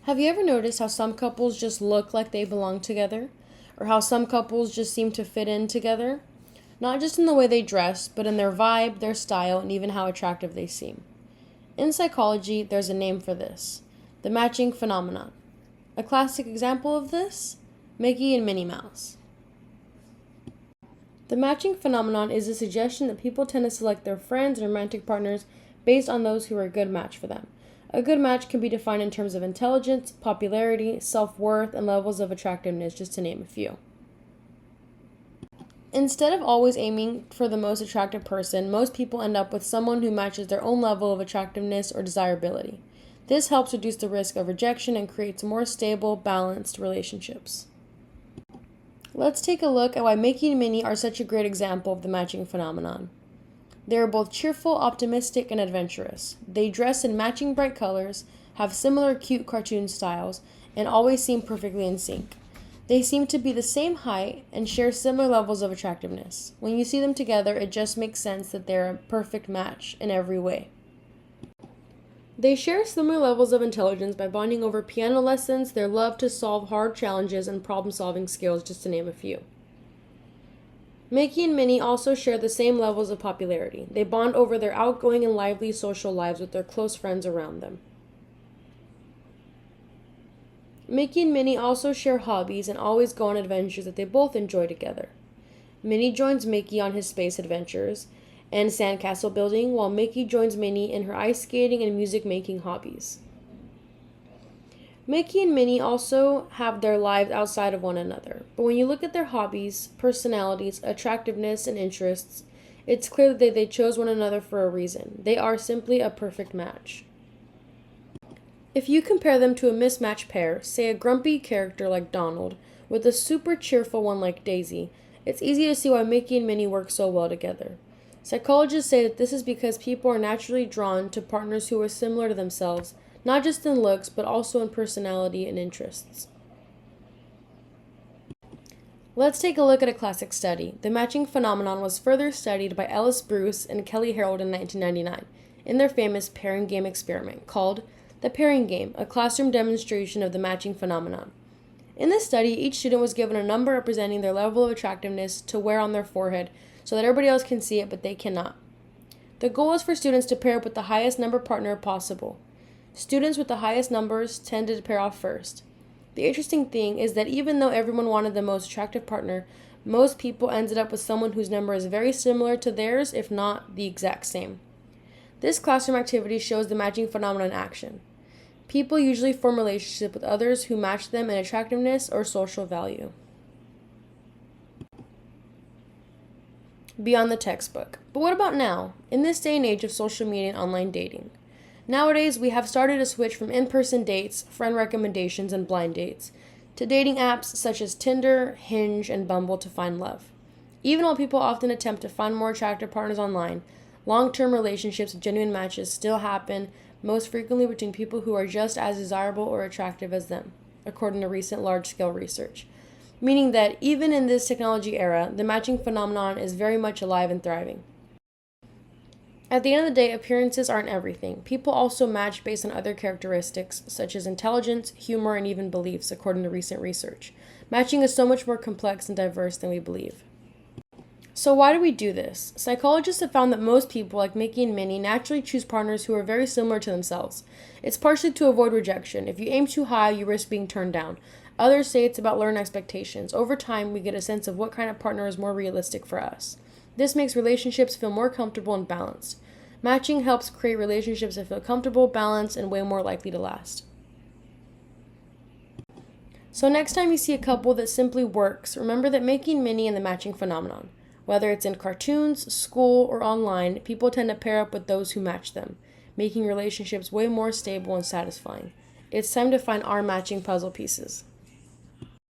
Have you ever noticed how some couples just look like they belong together? Or how some couples just seem to fit in together? Not just in the way they dress, but in their vibe, their style, and even how attractive they seem. In psychology, there's a name for this: the matching phenomenon. A classic example of this? Mickey and Minnie Mouse. The matching phenomenon is the suggestion that people tend to select their friends and romantic partners based on those who are a good match for them. A good match can be defined in terms of intelligence, popularity, self-worth, and levels of attractiveness, just to name a few. Instead of always aiming for the most attractive person, most people end up with someone who matches their own level of attractiveness or desirability. This helps reduce the risk of rejection and creates more stable, balanced relationships. Let's take a look at why Mickey and Minnie are such a great example of the matching phenomenon. They are both cheerful, optimistic, and adventurous. They dress in matching bright colors, have similar cute cartoon styles, and always seem perfectly in sync. They seem to be the same height and share similar levels of attractiveness. When you see them together, it just makes sense that they're a perfect match in every way. They share similar levels of intelligence by bonding over piano lessons, their love to solve hard challenges, and problem-solving skills, just to name a few. Mickey and Minnie also share the same levels of popularity. They bond over their outgoing and lively social lives with their close friends around them. Mickey and Minnie also share hobbies and always go on adventures that they both enjoy together. Minnie joins Mickey on his space adventures and sandcastle building, while Mickey joins Minnie in her ice skating and music making hobbies. Mickey and Minnie also have their lives outside of one another, but when you look at their hobbies, personalities, attractiveness, and interests, it's clear that they chose one another for a reason. They are simply a perfect match. If you compare them to a mismatched pair, say a grumpy character like Donald with a super cheerful one like Daisy, it's easy to see why Mickey and Minnie work so well together. Psychologists say that this is because people are naturally drawn to partners who are similar to themselves, not just in looks, but also in personality and interests. Let's take a look at a classic study. The matching phenomenon was further studied by Ellis Bruce and Kelly Harold in 1999 in their famous pairing game experiment called the pairing game, a classroom demonstration of the matching phenomenon. In this study, each student was given a number representing their level of attractiveness to wear on their forehead so that everybody else can see it, but they cannot. The goal is for students to pair up with the highest number partner possible. Students with the highest numbers tended to pair off first. The interesting thing is that even though everyone wanted the most attractive partner, most people ended up with someone whose number is very similar to theirs, if not the exact same. This classroom activity shows the matching phenomenon in action. People usually form relationships with others who match them in attractiveness or social value. Beyond the textbook. But what about now, in this day and age of social media and online dating? Nowadays, we have started to switch from in-person dates, friend recommendations, and blind dates, to dating apps such as Tinder, Hinge, and Bumble to find love. Even while people often attempt to find more attractive partners online, long-term relationships with genuine matches still happen, most frequently between people who are just as desirable or attractive as them, according to recent large-scale research. Meaning that even in this technology era, the matching phenomenon is very much alive and thriving. At the end of the day, appearances aren't everything. People also match based on other characteristics, such as intelligence, humor, and even beliefs, according to recent research. Matching is so much more complex and diverse than we believe. So why do we do this? Psychologists have found that most people, like Mickey and Minnie, naturally choose partners who are very similar to themselves. It's partially to avoid rejection. If you aim too high, you risk being turned down. Others say it's about learned expectations. Over time, we get a sense of what kind of partner is more realistic for us. This makes relationships feel more comfortable and balanced. Matching helps create relationships that feel comfortable, balanced, and way more likely to last. So next time you see a couple that simply works, remember that Mickey and Minnie and the matching phenomenon. Whether it's in cartoons, school, or online, people tend to pair up with those who match them, making relationships way more stable and satisfying. It's time to find our matching puzzle pieces.